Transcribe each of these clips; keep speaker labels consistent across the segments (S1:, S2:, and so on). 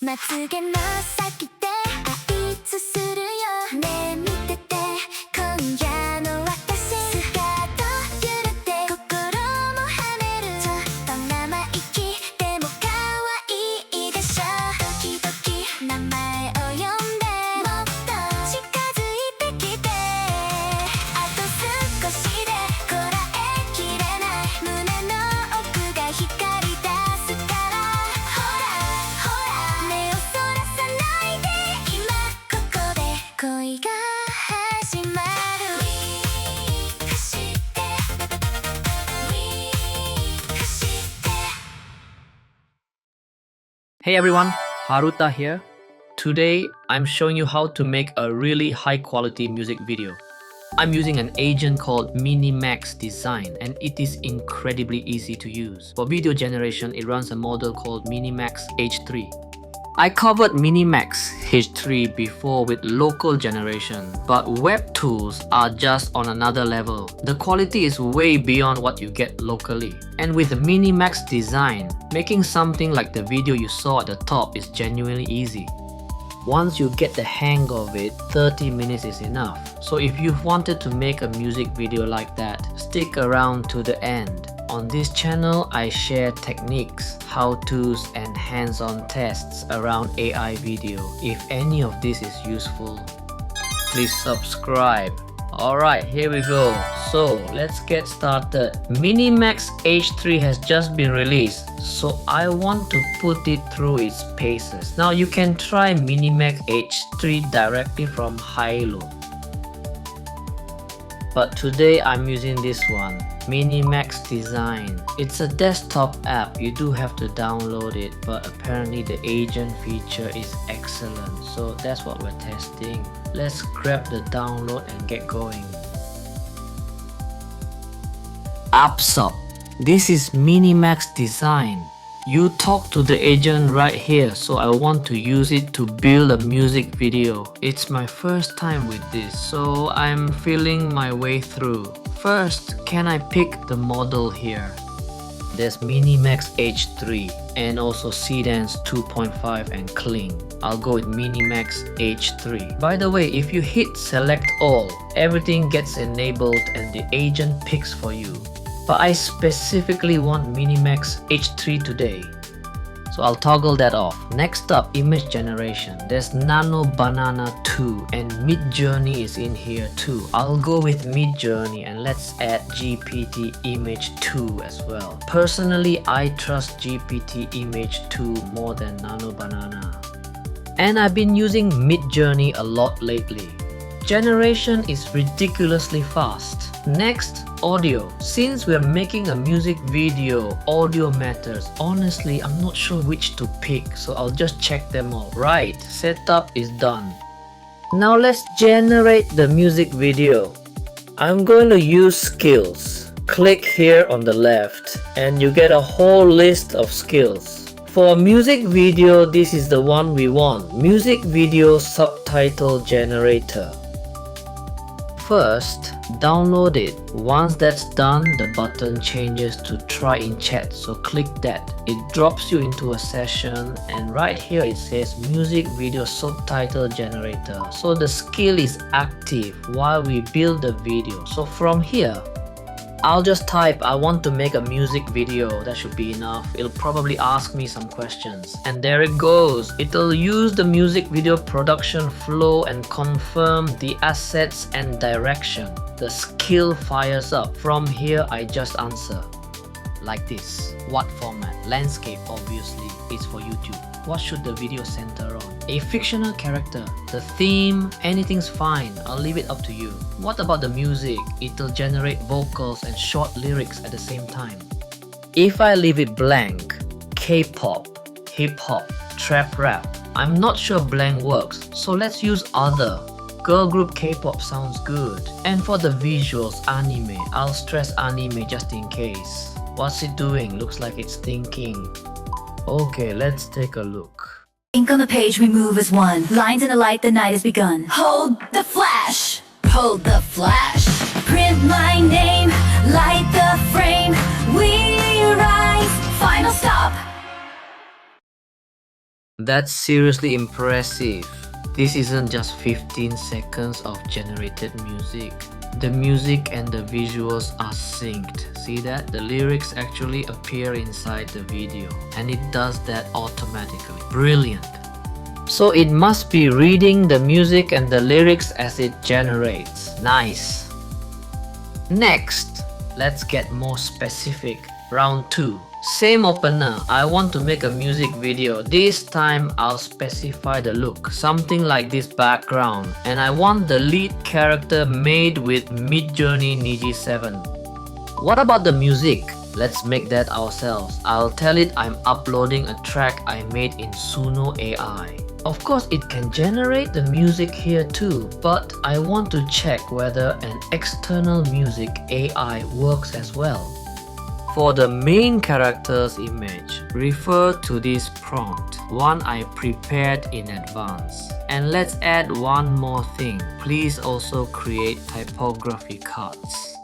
S1: まつげの先であいつするよねえ見てて今夜の私スカート揺れて心も跳ねるちょっと生意気でも可愛いでしょドキドキ名前を呼んでもっと近づいてきてあと少しでこらえきれない胸の奥が光り出すからほらほら目をそらさないで今ここで恋が始まるウィークしてウィークして
S2: Hey everyone, Haruta here. Today, I'm showing you how to make a really high quality music video. I'm using an agent called MiniMax Design and it is incredibly easy to use. For video generation, it runs a model called MiniMax H3. I covered MiniMax H3 before with local generation, but web tools are just on another level. The quality is way beyond what you get locally. And with MiniMax Design, making something like the video you saw at the top is genuinely easy. Once you get the hang of it, 30 minutes is enough. So if you've wanted to make a music video like that, stick around to the end. On this channel, I share techniques, how-tos and hands-on tests around AI video. If any of this is useful, please subscribe. Alright, here we go. So let's get started. MiniMax H3 has just been released, so I want to put it through its paces. Now you can try MiniMax H3 directly from Hilo, but today I'm using this one, MiniMax Design. It's a desktop app, you do have to download it, but apparently the agent feature is excellent, so that's what we're testing. Let's grab the download and get going. Apps up. This is MiniMax Design. You talk to the agent right here, so I want to use it to build a music video. It's my first time with this, so I'm feeling my way through. First, can I pick the model here? There's MiniMax H3 and also Seedance 2.5 and Kling. I'll go with MiniMax H3. By the way, if you hit select all, everything gets enabled and the agent picks for you. But I specifically want MiniMax H3 today, so I'll toggle that off. Next up, image generation. There's Nano Banana 2 and Midjourney is in here too. I'll go with Midjourney and let's add GPT Image 2 as well. Personally, I trust GPT Image 2 more than Nano Banana. And I've been using Midjourney a lot lately. Generation is ridiculously fast. Next, audio. Since we're making a music video, audio matters. Honestly, I'm not sure which to pick, so I'll just check them all. Right, setup is done. Now let's generate the music video. I'm going to use skills. Click here on the left and you get a whole list of skills. For a music video, this is the one we want. Music video subtitle generator. First, download it. Once that's done, the button changes to try in chat, so click that. It drops you into a session and right here it says music video subtitle generator. So the skill is active while we build the video. So from here, I'll just type I want to make a music video. That should be enough. It'll probably ask me some questions. And there it goes. It'll use the music video production flow and confirm the assets and direction. The skill fires up. From here, I just answer. Like this. What format? Landscape, obviously. It's for YouTube. What should the video center on? A fictional character. The theme, anything's fine. I'll leave it up to you. What about the music? It'll generate vocals and short lyrics at the same time. If I leave it blank, K-pop, hip-hop, trap rap, I'm not sure blank works, so let's use other. Girl group K-pop sounds good. And for the visuals, anime. I'll stress anime just in case. What's it doing? Looks like it's thinking. Okay, let's take a look.
S3: Ink on the page, we move as one. Lines in the light, the night has begun. Hold the flash! Hold the flash! Print my name, light the frame. We rise, final stop!
S2: That's seriously impressive. This isn't just 15 seconds of generated music. The music and the visuals are synced. See that? The lyrics actually appear inside the video, and it does that automatically. Brilliant. So it must be reading the music and the lyrics as it generates. Nice. Next, let's get more specific. Round 2. Same opener. I want to make a music video. This time I'll specify the look. Something like this background. And I want the lead character made with Midjourney Niji 7. What about the music? Let's make that ourselves. I'll tell it I'm uploading a track I made in Suno AI. Of course, it can generate the music here too, but I want to check whether an external music AI works as well. For the main character's image, refer to this prompt, one I prepared in advance. And let's add one more thing. Please also create typography cards.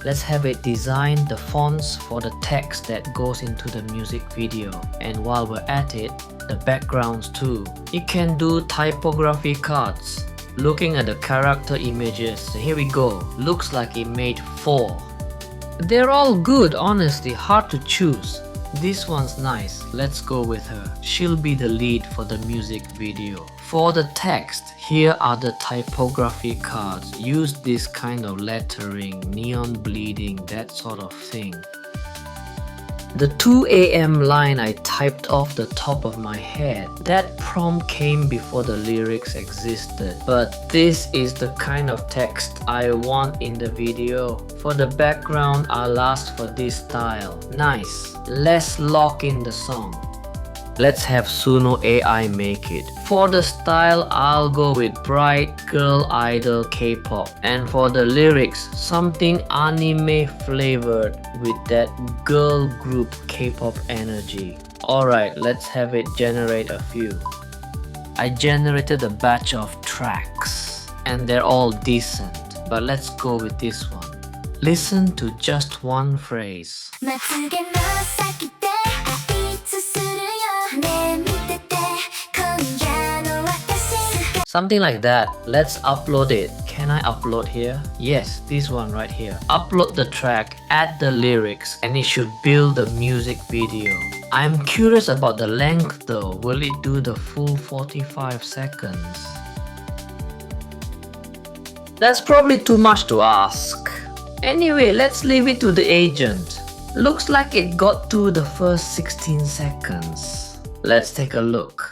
S2: Let's have it design the fonts for the text that goes into the music video. And while we're at it, the backgrounds too. It can do typography cards. Looking at the character images, here we go. Looks like it made 4. They're all good, honestly, hard to choose. This one's nice, let's go with her. She'll be the lead for the music video. For the text, here are the typography cards. Use this kind of lettering, neon bleeding, that sort of thing. The 2 AM line I typed off the top of my head. That prompt came before the lyrics existed. But this is the kind of text I want in the video. For the background, I'll ask for this style. Nice. Let's lock in the song. Let's have Suno AI make it. For the style, I'll go with bright girl idol K-pop. And for the lyrics, something anime flavored with that girl group K-pop energy. Alright, let's have it generate a few. I generated a batch of tracks, and they're all decent. But let's go with this one. Listen to just one phrase. Something like that. Let's upload it. Can I upload here? Yes, this one right here. Upload the track, add the lyrics, and it should build the music video. I'm curious about the length though. Will it do the full 45 seconds? That's probably too much to ask. Anyway, let's leave it to the agent. Looks like it got to the first 16 seconds. Let's take a look.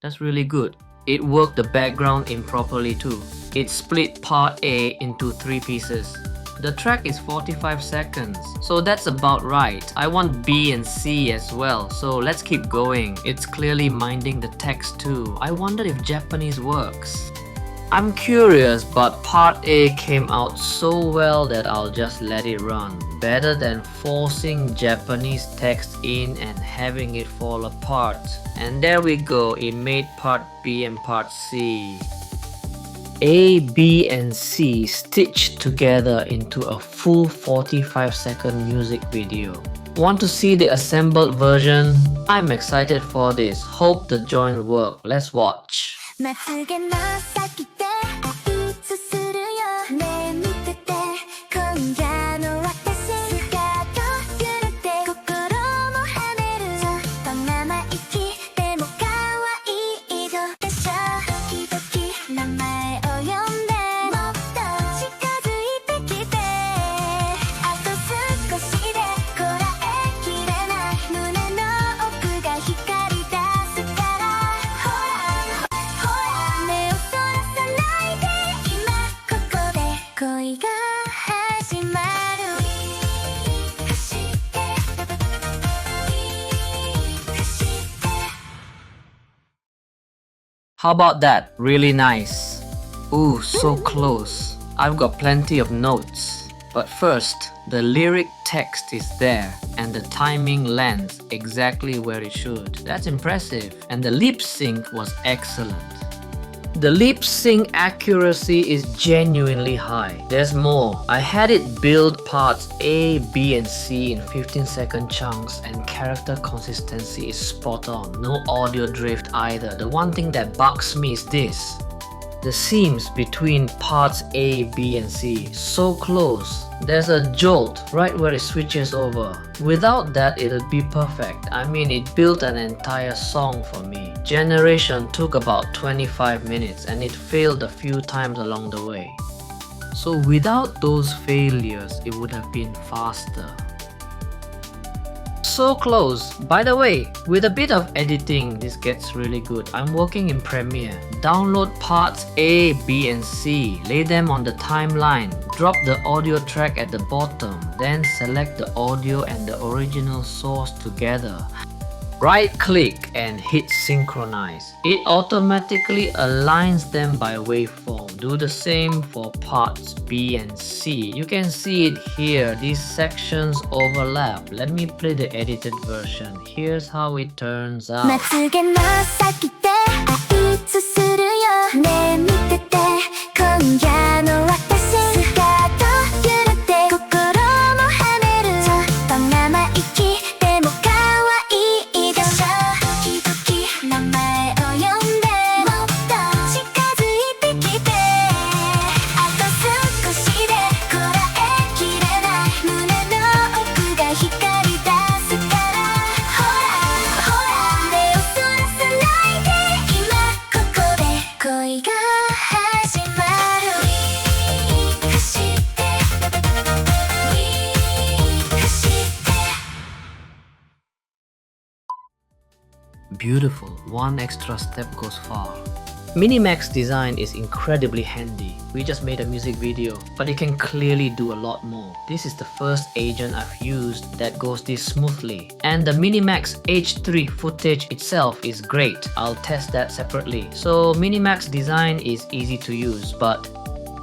S2: That's really good. It worked the background in properly too. It split part A into 3 pieces. The track is 45 seconds, so that's about right. I want B and C as well, so let's keep going. It's clearly minding the text too. I wonder if Japanese works. I'm curious, but part A came out so well that I'll just let it run. Better than forcing Japanese text in and having it fall apart. And there we go, it made part B and part C. A, B, and C stitched together into a full 45-second music video. Want to see the assembled version? I'm excited for this. Hope the joint will work. Let's watch. How about that? Really nice. Ooh, so close. I've got plenty of notes. But first, the lyric text is there and the timing lands exactly where it should. That's impressive. And the lip sync was excellent. The lip sync accuracy is genuinely high. There's more. I had it build parts A, B and C in 15-second chunks, and character consistency is spot on. No audio drift either. The one thing that bugs me is this. The seams between parts A, B and C, so close. There's a jolt right where it switches over. Without that, it'll be perfect. I mean, it built an entire song for me. Generation took about 25 minutes and it failed a few times along the way. So without those failures, it would have been faster. So close. By the way, with a bit of editing, this gets really good. I'm working in Premiere. Download parts A, B and C, lay them on the timeline, drop the audio track at the bottom, then select the audio and the original source together. Right click and hit synchronize. It automatically aligns them by waveform. Do the same for parts B and C. You can see it here. These sections overlap. Let me play the edited version. Here's how it turns out.
S1: まつげの先であいつするよねえ見てて今夜の私スカート揺れて心も跳ねるちょっと生意気でも可愛いでしょ時々名前を呼んでもっと近づいてきてあと少しでこらえきれない胸の奥が光り出すからほらほら目をそらさないで今ここで恋が始まる走って走って
S2: Beautiful. One extra step goes far. MiniMax Design is incredibly handy. We just made a music video, but it can clearly do a lot more. This is the first agent I've used that goes this smoothly. And the MiniMax H3 footage itself is great. I'll test that separately. So MiniMax Design is easy to use, but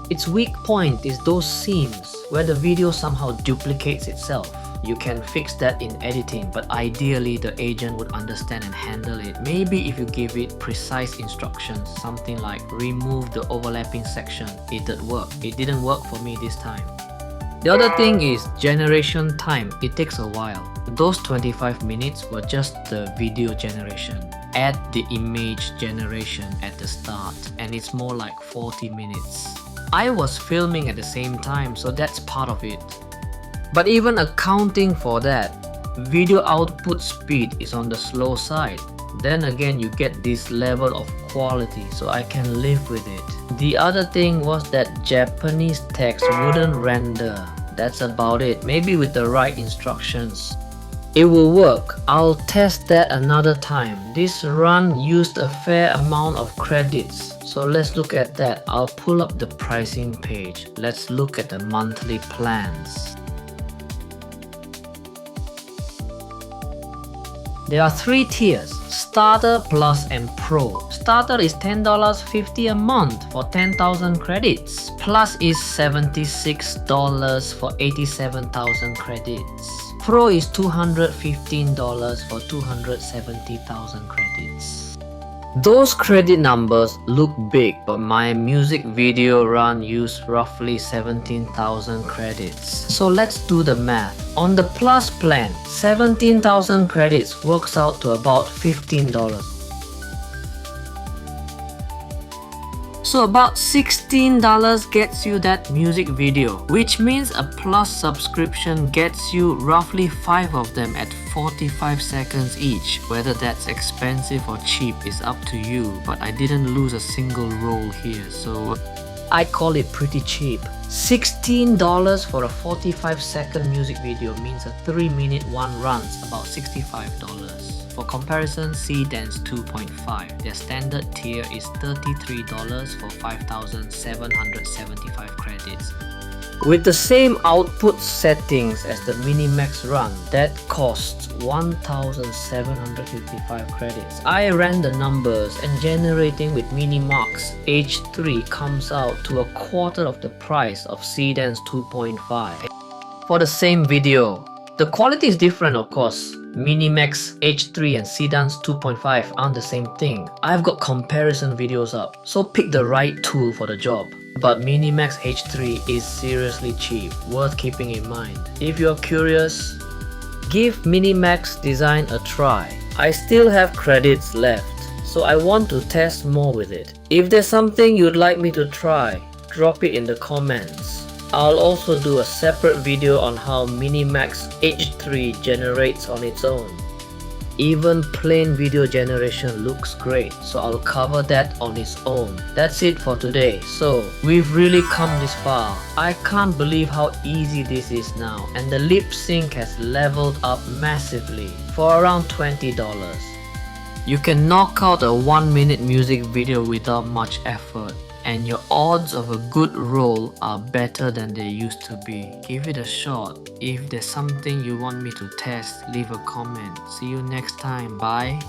S2: its weak point is those seams where the video somehow duplicates itself. You can fix that in editing, but ideally the agent would understand and handle it. Maybe if you give it precise instructions, something like remove the overlapping section, it'd work. It didn't work for me this time. The other thing is generation time. It takes a while. Those 25 minutes were just the video generation. Add the image generation at the start and it's more like 40 minutes. I was filming at the same time, so that's part of it. But even accounting for that, video output speed is on the slow side. Then again, you get this level of quality, so I can live with it. The other thing was that Japanese text wouldn't render. That's about it. Maybe with the right instructions, it will work. I'll test that another time. This run used a fair amount of credits. So let's look at that. I'll pull up the pricing page. Let's look at the monthly plans. There are 3 tiers, Starter, Plus and Pro. Starter is $10.50 a month for 10,000 credits. Plus is $76 for 87,000 credits. Pro is $215 for 270,000 credits. Those credit numbers look big, but my music video run used roughly 17,000 credits. So let's do the math. On the Plus plan, 17,000 credits works out to about $15. So about $16 gets you that music video, which means a Plus subscription gets you roughly 5 of them at 45 seconds each. Whether that's expensive or cheap is up to you, but I didn't lose a single roll here, so I call it pretty cheap. $16 for a 45-second music video means a 3-minute one runs about $65. For comparison, Seedance 2.5. Their standard tier is $33 for 5,775 credits. With the same output settings as the MiniMax run, that costs 1,755 credits. I ran the numbers and generating with MiniMax H3 comes out to a quarter of the price of Seedance 2.5. For the same video, the quality is different of course. MiniMax H3 and Seedance 2.5 aren't the same thing. I've got comparison videos up, so pick the right tool for the job. But MiniMax H3 is seriously cheap, worth keeping in mind. If you're curious, give MiniMax Design a try. I still have credits left, so I want to test more with it. If there's something you'd like me to try, drop it in the comments. I'll also do a separate video on how MiniMax H3 generates on its own. Even plain video generation looks great, so I'll cover that on its own. That's it for today. So we've really come this far. I can't believe how easy this is now, and the lip sync has leveled up massively for around $20. You can knock out a 1-minute music video without much effort, and your odds of a good roll are better than they used to be. Give it a shot. If there's something you want me to test, leave a comment. See you next time. Bye.